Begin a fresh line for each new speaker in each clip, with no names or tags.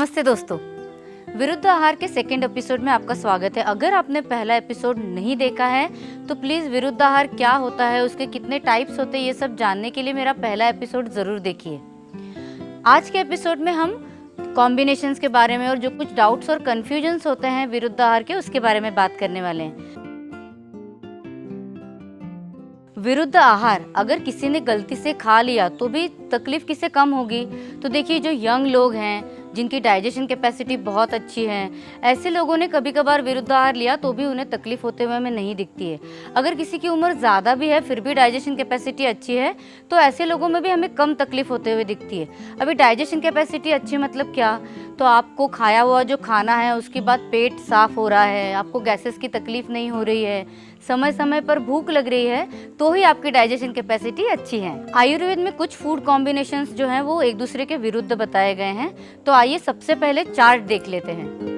नमस्ते दोस्तों, विरुद्ध आहार के सेकंड एपिसोड में आपका स्वागत है। अगर आपने पहला एपिसोड नहीं देखा है तो प्लीज़ विरुद्ध आहार क्या होता है, उसके कितने टाइप्स होते हैं, ये सब जानने के लिए मेरा पहला एपिसोड ज़रूर देखिए। आज के एपिसोड में हम कॉम्बिनेशंस के बारे में और जो कुछ डाउट्स और कन्फ्यूजन्स होते हैं विरुद्ध आहार के, उसके बारे में बात करने वाले हैं। विरुद्ध आहार अगर किसी ने गलती से खा लिया तो भी तकलीफ किससे कम होगी? तो देखिए, जो यंग लोग हैं जिनकी डाइजेशन कैपेसिटी बहुत अच्छी है, ऐसे लोगों ने कभी कभार विरुद्ध आहार लिया तो भी उन्हें तकलीफ होते हुए हमें नहीं दिखती है। अगर किसी की उम्र ज़्यादा भी है फिर भी डाइजेशन कैपेसिटी अच्छी है तो ऐसे लोगों में भी हमें कम तकलीफ होते हुए दिखती है। अभी डाइजेशन कैपेसिटी अच्छी मतलब क्या? तो आपको खाया हुआ जो खाना है उसके बाद पेट साफ हो रहा है, आपको गैसेस की तकलीफ नहीं हो रही है, समय समय पर भूख लग रही है, तो ही आपकी डाइजेशन कैपेसिटी अच्छी है। आयुर्वेद में कुछ फूड कॉम्बिनेशंस जो हैं वो एक दूसरे के विरुद्ध बताए गए हैं। तो आइए सबसे पहले चार्ट देख लेते हैं।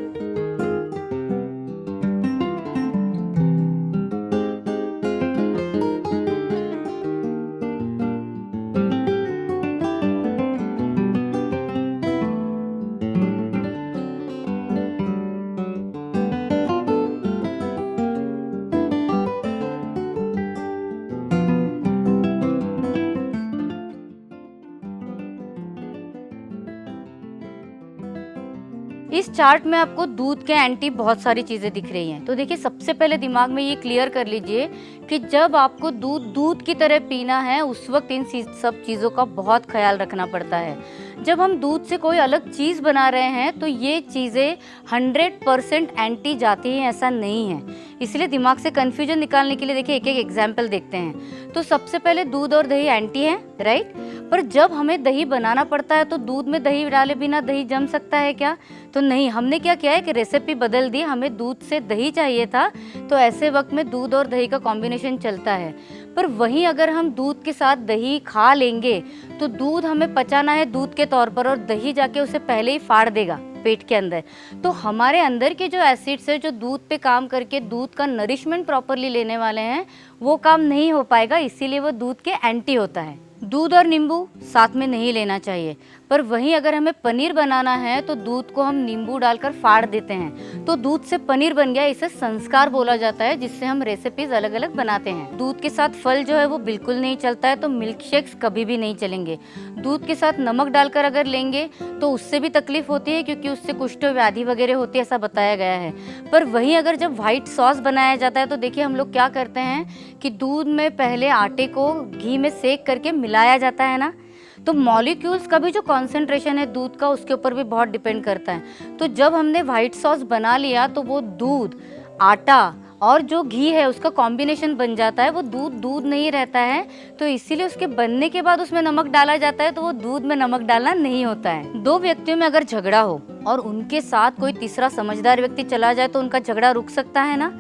इस चार्ट में आपको दूध के एंटी बहुत सारी चीज़ें दिख रही हैं। तो देखिए, सबसे पहले दिमाग में ये क्लियर कर लीजिए कि जब आपको दूध की तरह पीना है उस वक्त इन सब चीज़ों का बहुत ख्याल रखना पड़ता है। जब हम दूध से कोई अलग चीज़ बना रहे हैं तो ये चीज़ें 100% एंटी जाती हैं, ऐसा नहीं है। इसलिए दिमाग से कन्फ्यूजन निकालने के लिए देखिए एक एक एग्जाम्पल देखते हैं। तो सबसे पहले दूध और दही एंटी हैं, राइट? पर जब हमें दही बनाना पड़ता है तो दूध में दही डाले बिना दही जम सकता है क्या? तो नहीं, हमने क्या किया है कि रेसिपी बदल दी, हमें दूध से दही चाहिए था तो ऐसे वक्त में दूध और दही का कॉम्बिनेशन चलता है। पर वहीं अगर हम दूध के साथ दही खा लेंगे तो दूध हमें पचाना है दूध के तौर पर और दही जाके उसे पहले ही फाड़ देगा पेट के अंदर। तो हमारे अंदर के जो एसिड्स है जो दूध पे काम करके दूध का नरिशमेंट प्रॉपरली लेने वाले हैं वो काम नहीं हो पाएगा, इसीलिए वो दूध के एंटी होता है। दूध और नींबू साथ में नहीं लेना चाहिए। पर वहीं अगर हमें पनीर बनाना है तो दूध को हम नींबू डालकर फाड़ देते हैं तो दूध से पनीर बन गया। इसे संस्कार बोला जाता है जिससे हम रेसिपीज अलग अलग बनाते हैं। दूध के साथ फल जो है वो बिल्कुल नहीं चलता है, तो मिल्क शेक्स कभी भी नहीं चलेंगे। दूध के साथ नमक डालकर अगर लेंगे तो उससे भी तकलीफ होती है क्योंकि उससे कुष्ठ व्याधि वगैरह होती है, ऐसा बताया गया है। पर वहीं अगर जब व्हाइट सॉस बनाया जाता है तो देखिए हम लोग क्या करते हैं कि दूध में पहले आटे को घी में सेक करके मिलाया जाता है ना, तो मॉलिक्यूल्स का भी जो कॉन्सेंट्रेशन है दूध का उसके ऊपर भी बहुत डिपेंड करता है। तो जब हमने व्हाइट सॉस बना लिया तो वो दूध, आटा और जो घी है उसका कॉम्बिनेशन बन जाता है। वो दूध नहीं रहता है, तो इसीलिए उसके बनने के बाद उसमें नमक डाला जाता है, तो वो दूध में नमक डालना नहीं होता है। दो व्यक्तियों में अगर झगड़ा हो और उनके साथ कोई तीसरा समझदार व्यक्ति चला जाए तो उनका झगड़ा रुक सकता है ना।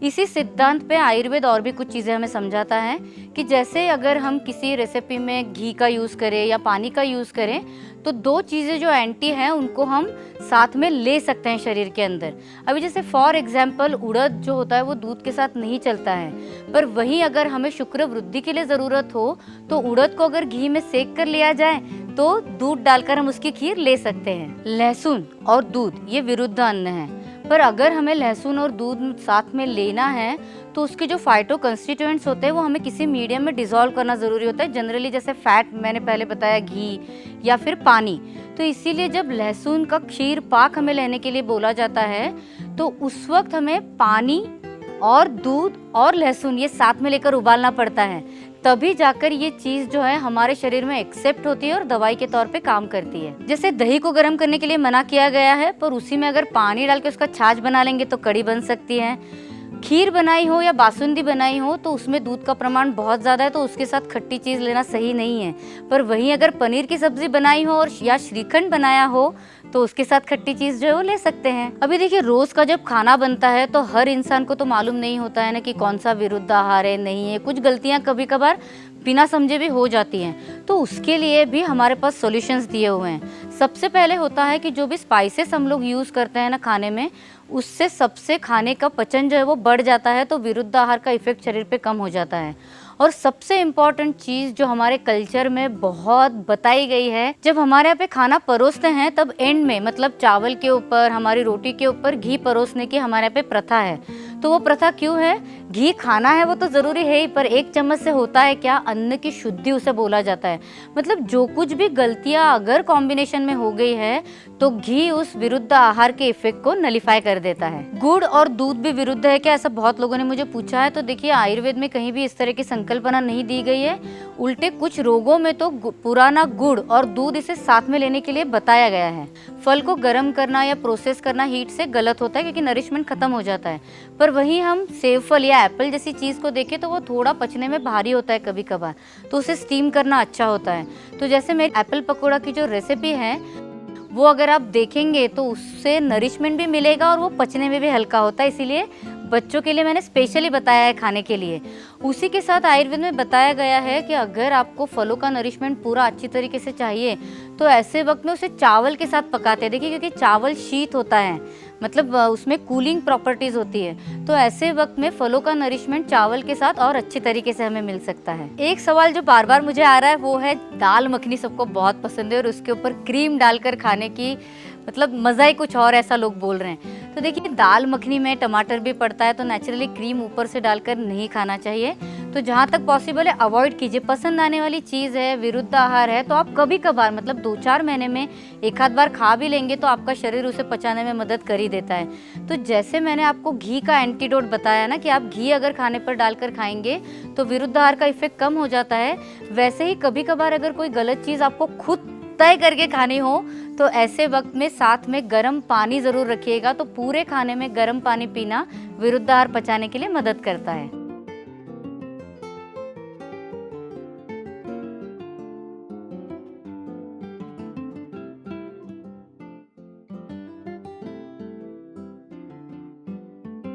इसी सिद्धांत पे आयुर्वेद और भी कुछ चीज़ें हमें समझाता है कि जैसे अगर हम किसी रेसिपी में घी का यूज़ करें या पानी का यूज़ करें तो दो चीज़ें जो एंटी हैं उनको हम साथ में ले सकते हैं शरीर के अंदर। अभी जैसे फॉर एग्जांपल उड़द जो होता है वो दूध के साथ नहीं चलता है, पर वहीं अगर हमें शुक्र वृद्धि के लिए ज़रूरत हो तो उड़द को अगर घी में सेक कर लिया जाए तो दूध डालकर हम उसकी खीर ले सकते हैं। लहसुन और दूध ये विरुद्ध अन्न है, पर अगर हमें लहसुन और दूध साथ में लेना है तो उसके जो फाइटो कंस्टिट्यूएंट्स होते हैं वो हमें किसी मीडियम में डिसॉल्व करना ज़रूरी होता है। जनरली जैसे फैट, मैंने पहले बताया, घी या फिर पानी। तो इसीलिए जब लहसुन का क्षीर पाक हमें लेने के लिए बोला जाता है तो उस वक्त हमें पानी और दूध और लहसुन ये साथ में लेकर उबालना पड़ता है, तभी जाकर ये चीज़ जो है हमारे शरीर में एक्सेप्ट होती है और दवाई के तौर पे काम करती है। जैसे दही को गर्म करने के लिए मना किया गया है, पर उसी में अगर पानी डाल के उसका छाछ बना लेंगे तो कड़ी बन सकती है। खीर बनाई हो या बासुंदी बनाई हो तो उसमें दूध का प्रमाण बहुत ज़्यादा है तो उसके साथ खट्टी चीज़ लेना सही नहीं है। पर वहीं अगर पनीर की सब्जी बनाई हो और या श्रीखंड बनाया हो तो उसके साथ खट्टी चीज़ जो है वो ले सकते हैं। अभी देखिए, रोज़ का जब खाना बनता है तो हर इंसान को तो मालूम नहीं होता है ना कि कौन सा विरुद्ध आहार है, नहीं है। कुछ गलतियाँ कभी कभार बिना समझे भी हो जाती हैं, तो उसके लिए भी हमारे पास सॉल्यूशंस दिए हुए हैं। सबसे पहले होता है कि जो भी स्पाइसेस हम लोग यूज़ करते हैं ना खाने में, उससे सबसे खाने का पचन जो है वो बढ़ जाता है, तो विरुद्ध आहार का इफेक्ट शरीर पे कम हो जाता है। और सबसे इम्पॉर्टेंट चीज़ जो हमारे कल्चर में बहुत बताई गई है, जब हमारे यहाँ पे खाना परोसते हैं तब एंड में मतलब चावल के ऊपर, हमारी रोटी के ऊपर घी परोसने की हमारे यहाँ पे प्रथा है। तो वो प्रथा क्यों है? घी खाना है वो तो ज़रूरी है ही, पर एक चम्मच से होता है क्या? अन्न की शुद्धि उसे बोला जाता है। मतलब जो कुछ भी गलतियाँ अगर कॉम्बिनेशन में हो गई है तो घी उस विरुद्ध आहार के इफेक्ट को नलिफाई कर देता है। गुड़ और दूध भी विरुद्ध है क्या? ऐसा बहुत लोगों ने मुझे पूछा है। तो देखिए, आयुर्वेद में कहीं भी इस तरह की संकल्पना नहीं दी गई है। उल्टे कुछ रोगों में तो पुराना गुड़ और दूध इसे साथ में लेने के लिए बताया गया है। फल को गर्म करना या प्रोसेस करना हीट से गलत होता है क्योंकि नरिशमेंट खत्म हो जाता है। पर वहीं हम सेब फल या एप्पल जैसी चीज़ को देखें तो वो थोड़ा पचने में भारी होता है कभी कभार, तो उसे स्टीम करना अच्छा होता है। तो जैसे मेरी एप्पल पकौड़ा की जो रेसिपी है वो अगर आप देखेंगे तो उससे नरिशमेंट भी मिलेगा और वो पचने में भी हल्का होता है, इसीलिए बच्चों के लिए मैंने स्पेशली बताया है खाने के लिए। उसी के साथ आयुर्वेद में बताया गया है कि अगर आपको फलों का नरिशमेंट पूरा अच्छी तरीके से चाहिए तो ऐसे वक्त में उसे चावल के साथ पकाते हैं। देखिए, क्योंकि चावल शीत होता है, मतलब उसमें कूलिंग प्रॉपर्टीज होती है, तो ऐसे वक्त में फलों का नरिशमेंट चावल के साथ और अच्छी तरीके से हमें मिल सकता है। एक सवाल जो बार बार मुझे आ रहा है वो है दाल मखनी। सबको बहुत पसंद है और उसके ऊपर क्रीम डालकर खाने की मतलब मज़ा ही कुछ और, ऐसा लोग बोल रहे हैं। तो देखिए, दाल मखनी में टमाटर भी पड़ता है तो नेचुरली क्रीम ऊपर से डालकर नहीं खाना चाहिए। तो जहाँ तक पॉसिबल है अवॉइड कीजिए। पसंद आने वाली चीज़ है, विरुद्ध आहार है, तो आप कभी कभार मतलब 2-4 महीने में एक आध बार खा भी लेंगे तो आपका शरीर उसे पचाने में मदद कर ही देता है। तो जैसे मैंने आपको घी का एंटीडोट बताया ना कि आप घी अगर खाने पर डालकर खाएंगे तो विरुद्ध आहार का इफेक्ट कम हो जाता है, वैसे ही कभी कभार अगर कोई गलत चीज़ आपको खुद तय करके खानी हो तो ऐसे वक्त में साथ में गर्म पानी ज़रूर रखिएगा। तो पूरे खाने में गर्म पानी पीना विरुद्ध आहार पचाने के लिए मदद करता है।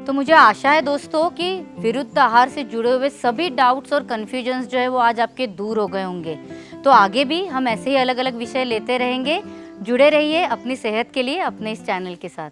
तो मुझे आशा है दोस्तों कि विरुद्ध आहार से जुड़े हुए सभी डाउट्स और कन्फ्यूजन्स जो है वो आज आपके दूर हो गए होंगे। तो आगे भी हम ऐसे ही अलग अलग विषय लेते रहेंगे। जुड़े रहिए अपनी सेहत के लिए अपने इस चैनल के साथ।